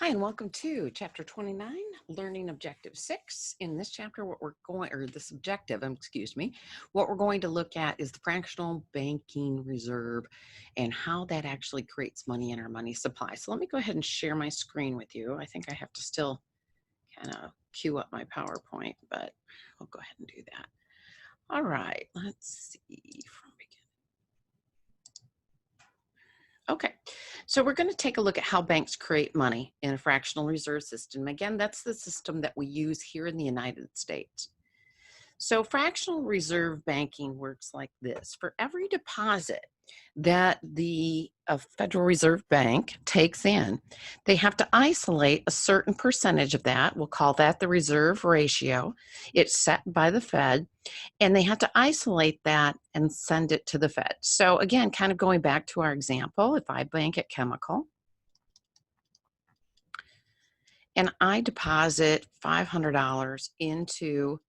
Hi, and welcome to Chapter 29, Learning Objective 6. In this chapter, this objective, excuse me, what we're going to look at is the fractional banking reserve and how that actually creates money in our money supply. So let me go ahead and share my screen with you. I think I have to still kind of queue up my PowerPoint, but I'll go ahead and do that. All right, let's see from beginning. Okay, so we're going to take a look at how banks create money in a fractional reserve system. Again, that's the system that we use here in the United States. So fractional reserve banking works like this. For every deposit that the Federal Reserve Bank takes in, they have to isolate a certain percentage of that. We'll call that the reserve ratio. It's set by the Fed, and they have to isolate that and send it to the Fed. So again, kind of going back to our example, if I bank at Chemical and I deposit $500 into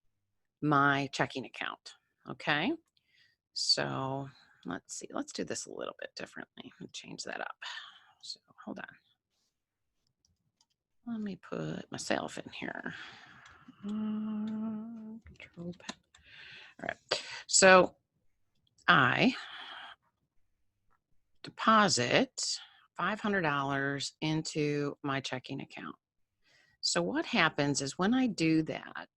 my checking account, okay? So let's see, let's do this a little bit differently. Let me change that up. So hold on. Let me put myself in here. Control P. All right. So I deposit $500 into my checking account. So what happens is when I do that,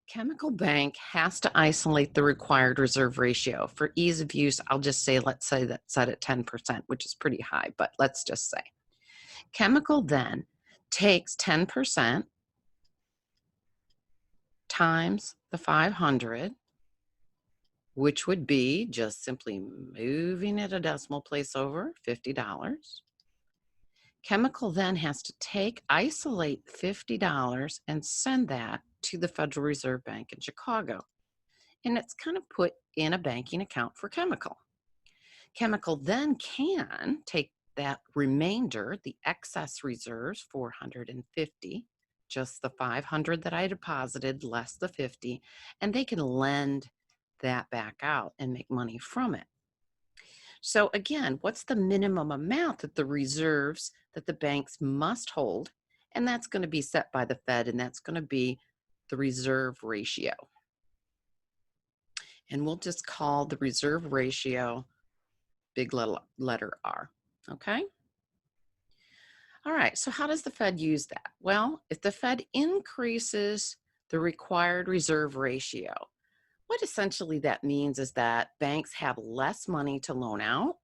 Chemical Bank has to isolate the required reserve ratio. For ease of use, I'll just say, let's say that's set at 10%, which is pretty high, but let's just say. Chemical then takes 10% times the 500, which would be just simply moving it a decimal place over, $50. Chemical then has to isolate $50 and send that to the Federal Reserve Bank in Chicago. And it's kind of put in a banking account for Chemical. Chemical then can take that remainder, the excess reserves, 450, just the 500 that I deposited less the 50, and they can lend that back out and make money from it. So again, what's the minimum amount that the reserves that the banks must hold? And that's going to be set by the Fed, and that's going to be the reserve ratio. And we'll just call the reserve ratio big letter R, okay? All right, so how does the Fed use that? Well, if the Fed increases the required reserve ratio, what essentially that means is that banks have less money to loan out.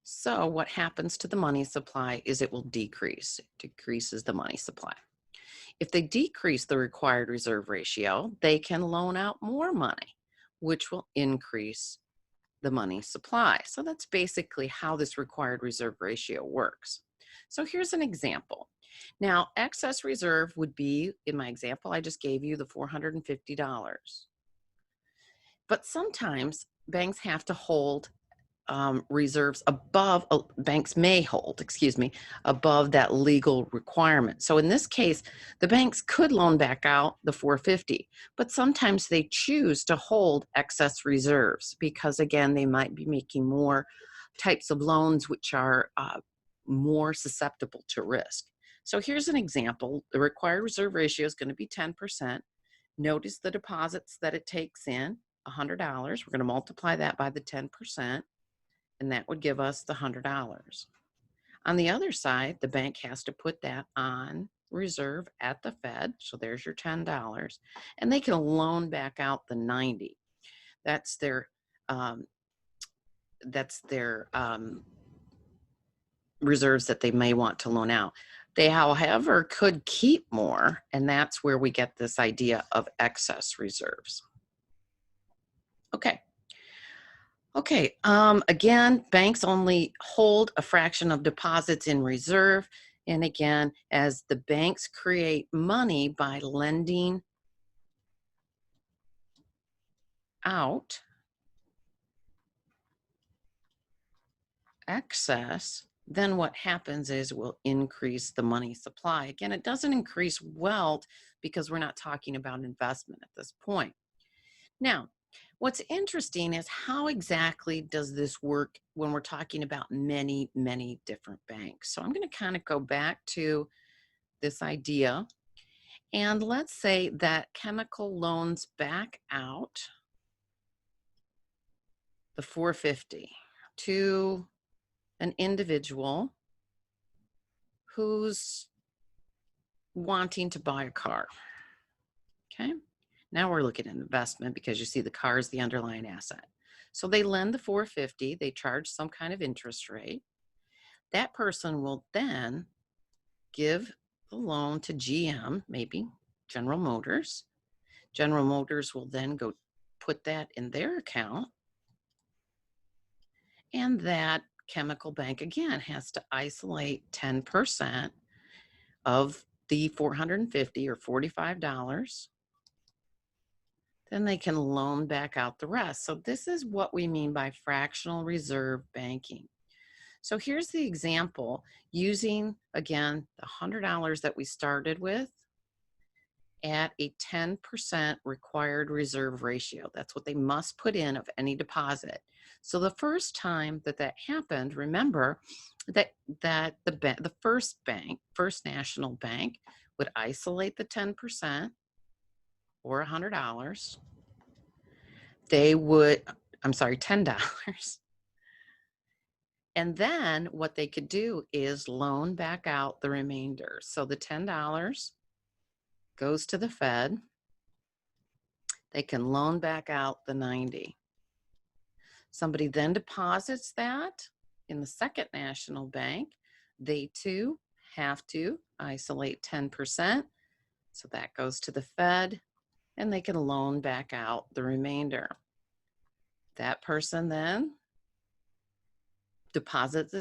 So what happens to the money supply is it will decrease. It decreases the money supply. If they decrease the required reserve ratio, they can loan out more money, which will increase the money supply. So that's basically how this required reserve ratio works. So here's an example. Now, excess reserve would be, in my example, I just gave you the $450. But sometimes banks have to hold reserves above, banks may hold, excuse me, above that legal requirement. So in this case, the banks could loan back out the 450, but sometimes they choose to hold excess reserves because, again, they might be making more types of loans which are more susceptible to risk. So here's an example. The required reserve ratio is going to be 10%. Notice the deposits that it takes in, $100. We're going to multiply that by the 10%. And that would give us the $100. On the other side, the bank has to put that on reserve at the Fed. So there's your $10. And they can loan back out the 90. That's their reserves that they may want to loan out. They, however, could keep more, and that's where we get this idea of excess reserves. Okay, again, banks only hold a fraction of deposits in reserve. And again, as the banks create money by lending out excess, then what happens is we'll increase the money supply. Again, it doesn't increase wealth because we're not talking about investment at this point. Now, What's interesting is how exactly does this work when we're talking about many, many different banks. So I'm going to kind of go back to this idea. And let's say that Chemical loans back out the 450 to an individual who's wanting to buy a car. Okay. Now we're looking at investment because you see the car is the underlying asset. So they lend the 450, they charge some kind of interest rate. That person will then give the loan to GM, maybe General Motors. General Motors will then go put that in their account. And that Chemical bank again has to isolate 10% of the 450 or $45. Then they can loan back out the rest. So this is what we mean by fractional reserve banking. So here's the example using, again, the $100 that we started with at a 10% required reserve ratio. That's what they must put in of any deposit. So the first time that that happened, remember that the First National Bank would isolate the 10% or $100. They would, I'm sorry, $10. And then what they could do is loan back out the remainder. So the $10 goes to the Fed. They can loan back out the 90. Somebody then deposits that in the Second National Bank. They too have to isolate 10%. So that goes to the Fed, and they can loan back out the remainder. That person then deposits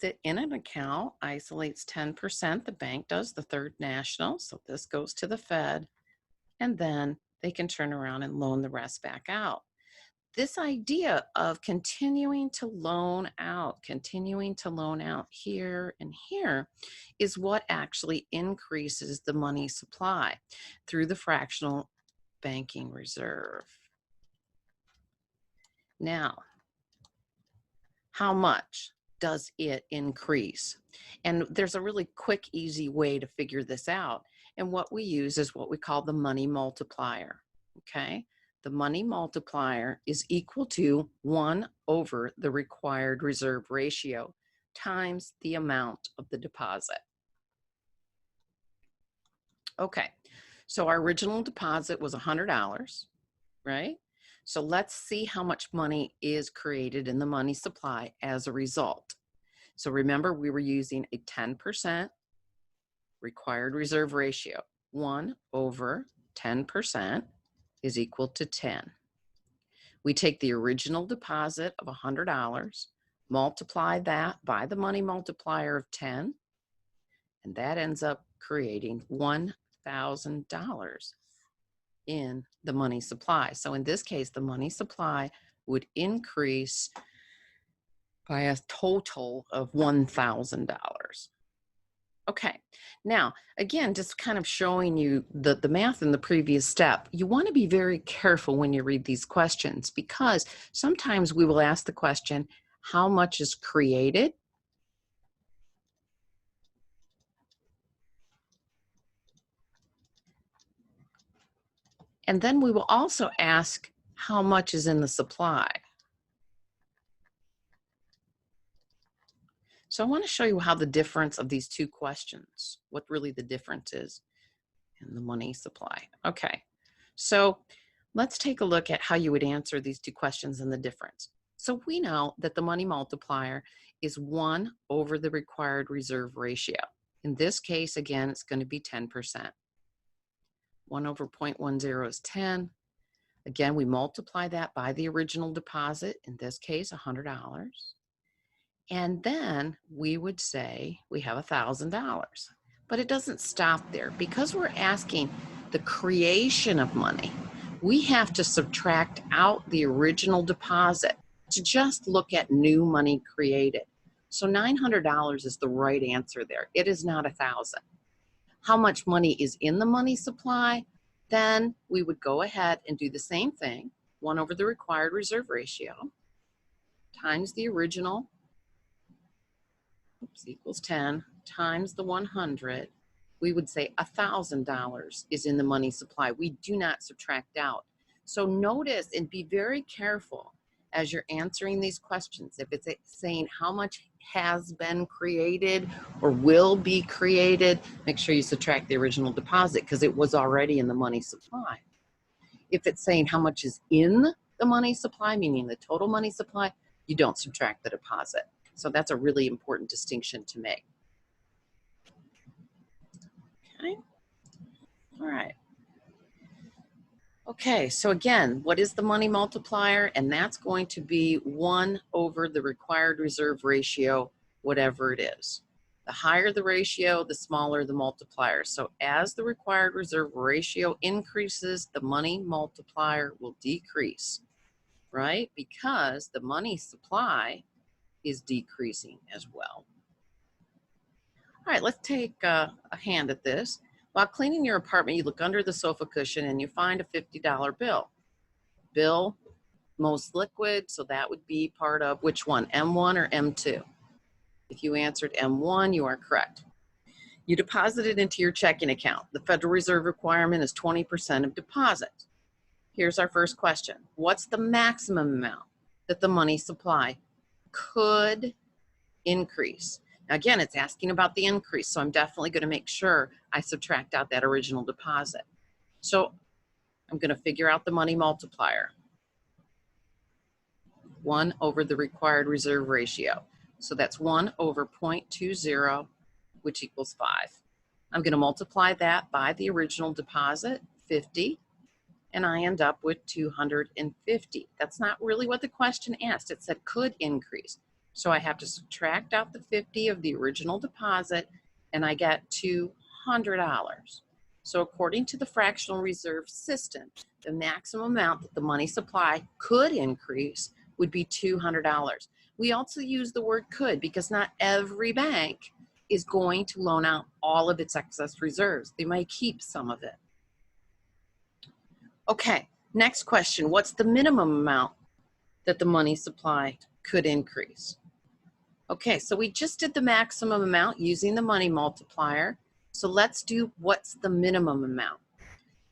it in an account, isolates 10%. The bank does, the Third National. So this goes to the Fed, and then they can turn around and loan the rest back out. This idea of continuing to loan out here and here is what actually increases the money supply through the fractional banking reserve. Now, how much does it increase? And there's a really quick, easy way to figure this out. And what we use is what we call the money multiplier, okay? The money multiplier is equal to 1 over the required reserve ratio times the amount of the deposit. Okay, so our original deposit was $100, right? So let's see how much money is created in the money supply as a result. So remember, we were using a 10% required reserve ratio. 1 over 10% is equal to 10. We take the original deposit of $100, multiply that by the money multiplier of 10, and that ends up creating $1,000 in the money supply. So in this case, the money supply would increase by a total of $1,000. Okay, now, again, just kind of showing you the math in the previous step. You want to be very careful when you read these questions because sometimes we will ask the question, how much is created? And then we will also ask, how much is in the supply? So I want to show you how the difference of these two questions, what really the difference is in the money supply. Okay, so let's take a look at how you would answer these two questions and the difference. So we know that the money multiplier is 1 over the required reserve ratio. In this case, again, it's going to be 10%. 1 over 0.10 is 10. Again, we multiply that by the original deposit, in this case, $100. And then we would say we have $1,000. But it doesn't stop there. Because we're asking the creation of money, we have to subtract out the original deposit to just look at new money created. So $900 is the right answer there. It is not $1,000. How much money is in the money supply? Then we would go ahead and do the same thing. 1 over the required reserve ratio, times the original, equals 10, times the 100, we would say $1,000 is in the money supply. We do not subtract out. So notice and be very careful as you're answering these questions. If it's saying how much has been created or will be created, make sure you subtract the original deposit because it was already in the money supply. If it's saying how much is in the money supply, meaning the total money supply, you don't subtract the deposit. So that's a really important distinction to make. Okay. All right. Okay, so again, what is the money multiplier? And that's going to be 1 over the required reserve ratio, whatever it is. The higher the ratio, the smaller the multiplier. So as the required reserve ratio increases, the money multiplier will decrease, right? Because the money supply is decreasing as well. All right, let's take a hand at this. While cleaning your apartment, you look under the sofa cushion and you find a $50 bill. Bill, most liquid, so that would be part of which one, M1 or M2? If you answered M1, you are correct. You deposit it into your checking account. The Federal Reserve requirement is 20% of deposit. Here's our first question. What's the maximum amount that the money supply could increase? Now, again, it's asking about the increase, so I'm definitely going to make sure I subtract out that original deposit. So I'm going to figure out the money multiplier. 1 over the required reserve ratio. So that's 1 over 0.20, which equals 5. I'm going to multiply that by the original deposit, 50, and I end up with 250. That's not really what the question asked. It said could increase. So I have to subtract out the 50 of the original deposit, and I get $200. So according to the fractional reserve system, the maximum amount that the money supply could increase would be $200. We also use the word could because not every bank is going to loan out all of its excess reserves. They might keep some of it. Okay, next question. What's the minimum amount that the money supply could increase? Okay, so we just did the maximum amount using the money multiplier. So let's do what's the minimum amount.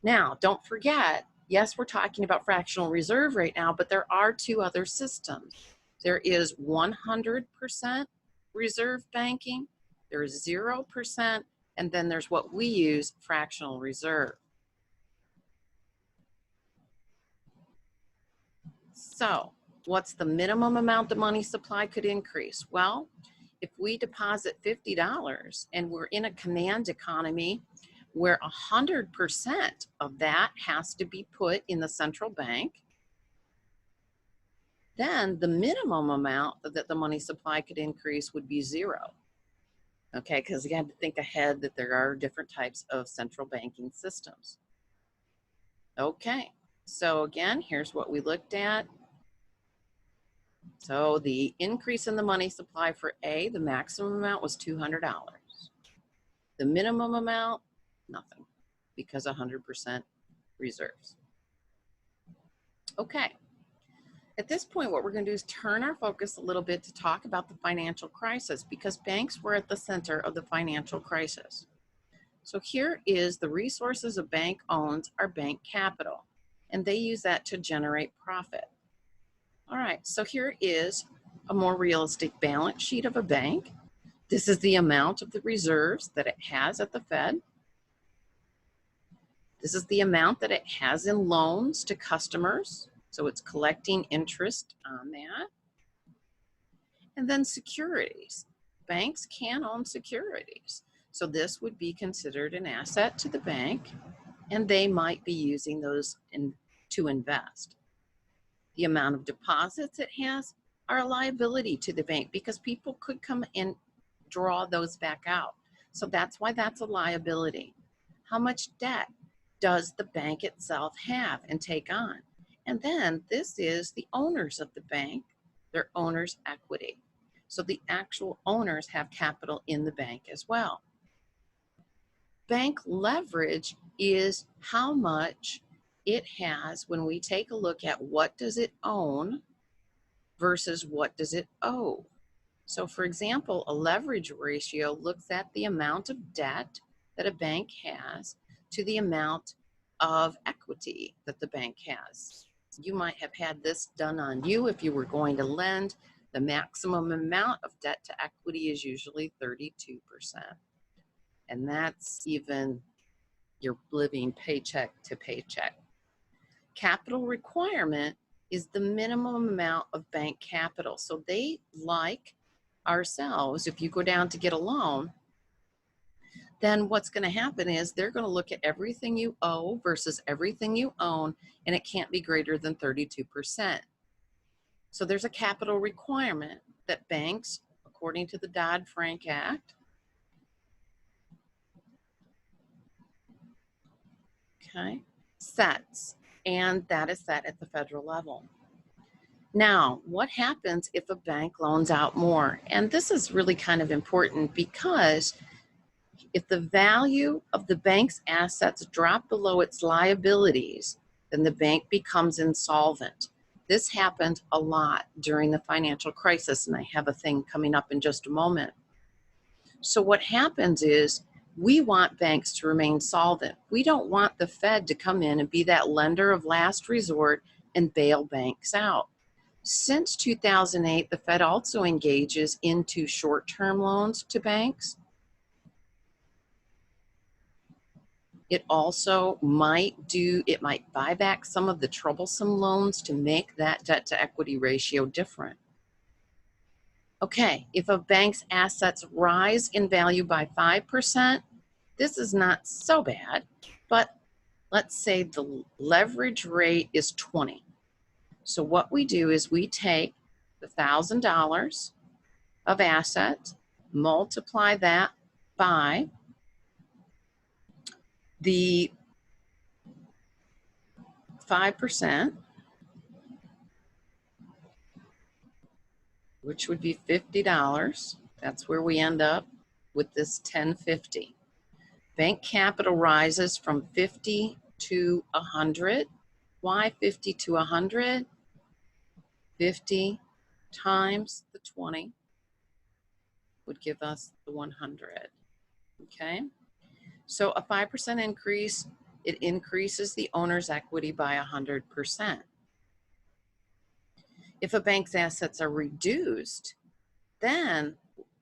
Now, don't forget, yes, we're talking about fractional reserve right now, but there are 2 other systems. There is 100% reserve banking, there is 0%, and then there's what we use, fractional reserve. So what's the minimum amount the money supply could increase? Well, if we deposit $50 and we're in a command economy where 100% of that has to be put in the central bank, then the minimum amount that the money supply could increase would be 0. Okay, because you have to think ahead that there are different types of central banking systems. Okay, so again, here's what we looked at. So the increase in the money supply for A, the maximum amount was $200. The minimum amount, nothing, because 100% reserves. Okay. At this point, what we're going to do is turn our focus a little bit to talk about the financial crisis because banks were at the center of the financial crisis. So here is the resources a bank owns are bank capital, and they use that to generate profit. All right, so here is a more realistic balance sheet of a bank. This is the amount of the reserves that it has at the Fed. This is the amount that it has in loans to customers. So it's collecting interest on that. And then securities. Banks can own securities. So this would be considered an asset to the bank, and they might be using those to invest. The amount of deposits it has are a liability to the bank because people could come and draw those back out. So that's why that's a liability. How much debt does the bank itself have and take on? And then this is the owners of the bank, their owner's equity. So the actual owners have capital in the bank as well. Bank leverage is how much it has, when we take a look at what does it own versus what does it owe. So for example, a leverage ratio looks at the amount of debt that a bank has to the amount of equity that the bank has. You might have had this done on you if you were going to lend. The maximum amount of debt to equity is usually 32%. And that's even you're living paycheck to paycheck. Capital requirement is the minimum amount of bank capital. So they, like ourselves, if you go down to get a loan, then what's going to happen is they're going to look at everything you owe versus everything you own, and it can't be greater than 32%. So there's a capital requirement that banks, according to the Dodd-Frank Act, sets, and that is set at the federal level. Now, what happens if a bank loans out more? And this is really kind of important because if the value of the bank's assets drop below its liabilities, then the bank becomes insolvent. This happened a lot during the financial crisis, and I have a thing coming up in just a moment. So what happens is we want banks to remain solvent. We don't want the Fed to come in and be that lender of last resort and bail banks out. Since 2008, the Fed also engages into short-term loans to banks. It also might buy back some of the troublesome loans to make that debt to equity ratio different. Okay, if a bank's assets rise in value by 5%, this is not so bad, but let's say the leverage rate is 20. So what we do is we take the $1,000 of assets, multiply that by the 5%, which would be $50. That's where we end up with this $10.50. Bank capital rises from 50 to 100. Why 50 to 100? 50 times the 20 would give us the 100. Okay, so a 5% increase, it increases the owner's equity by 100%. If a bank's assets are reduced, then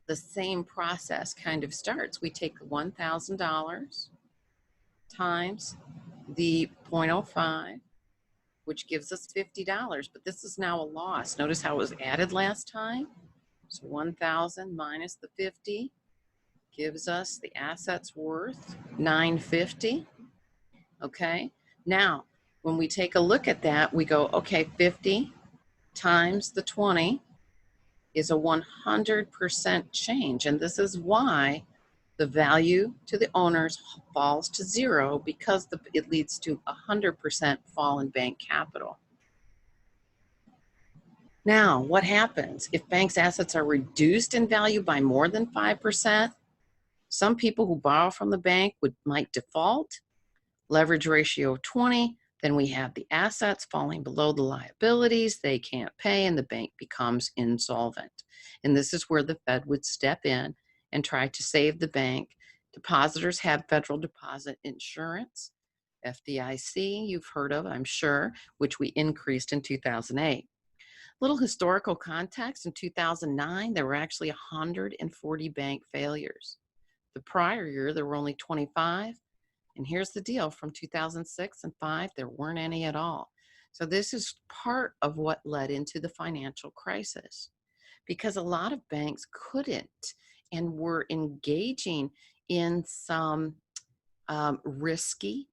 the same process kind of starts. We take $1,000 times the 0.05, which gives us $50, but this is now a loss. Notice how it was added last time. So 1,000 minus the 50 gives us the assets worth $950. Okay, now when we take a look at that, we go, okay, 50 times the 20 is a 100% change. And this is why the value to the owners falls to zero, because it leads to 100% fall in bank capital. Now, what happens if banks' assets are reduced in value by more than 5%? Some people who borrow from the bank might default, leverage ratio of 20, then we have the assets falling below the liabilities, they can't pay, and the bank becomes insolvent. And this is where the Fed would step in and try to save the bank. Depositors have federal deposit insurance, FDIC, you've heard of, I'm sure, which we increased in 2008. Little historical context, in 2009, there were actually 140 bank failures. The prior year, there were only 25. And here's the deal, from 2006 and 5, there weren't any at all. So this is part of what led into the financial crisis, because a lot of banks couldn't and were engaging in some risky,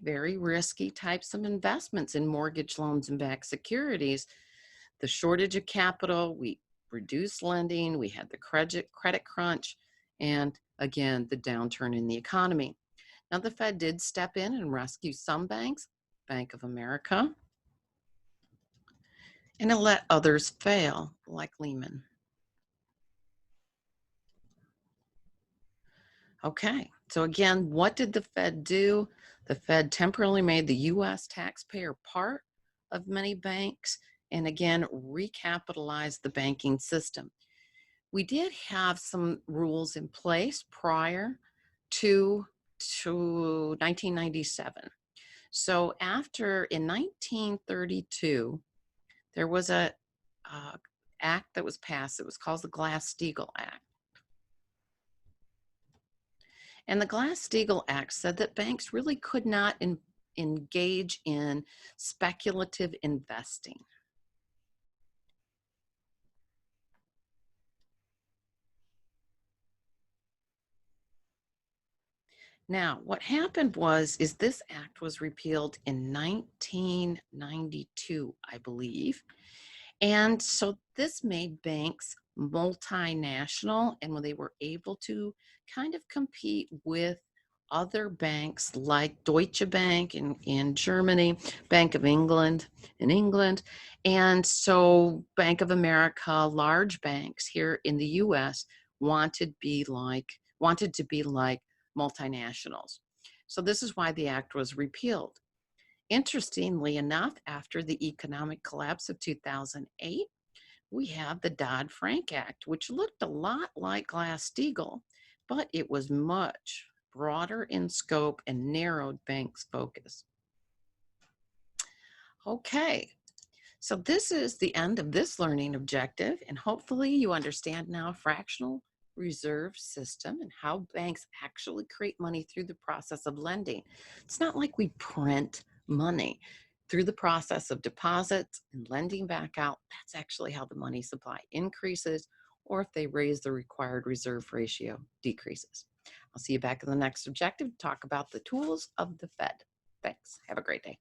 very risky types of investments in mortgage loans and backed securities. The shortage of capital, we reduced lending, we had the credit crunch, and again, the downturn in the economy. Now, the Fed did step in and rescue some banks, Bank of America, and it let others fail, like Lehman. Okay, so again, what did the Fed do? The Fed temporarily made the U.S. taxpayer part of many banks and again recapitalized the banking system. We did have some rules in place prior to, to 1997. So after in 1932, there was a uh, act that was passed. It was called the Glass-Steagall Act. And the Glass-Steagall Act said that banks really could not engage in speculative investing. Now, what happened is this act was repealed in 1992, I believe. And so this made banks multinational, and when they were able to kind of compete with other banks like Deutsche Bank in Germany, Bank of England in England, and so Bank of America, large banks here in the US wanted to be like multinationals. So this is why the act was repealed. Interestingly enough, after the economic collapse of 2008, we have the Dodd-Frank Act, which looked a lot like Glass-Steagall, but it was much broader in scope and narrowed banks' focus. Okay, so this is the end of this learning objective, and hopefully you understand now a fractional reserve system and how banks actually create money through the process of lending. It's not like we print money. Through the process of deposits and lending back out, that's actually how the money supply increases, or if they raise the required reserve ratio, decreases. I'll see you back in the next objective to talk about the tools of the Fed. Thanks. Have a great day.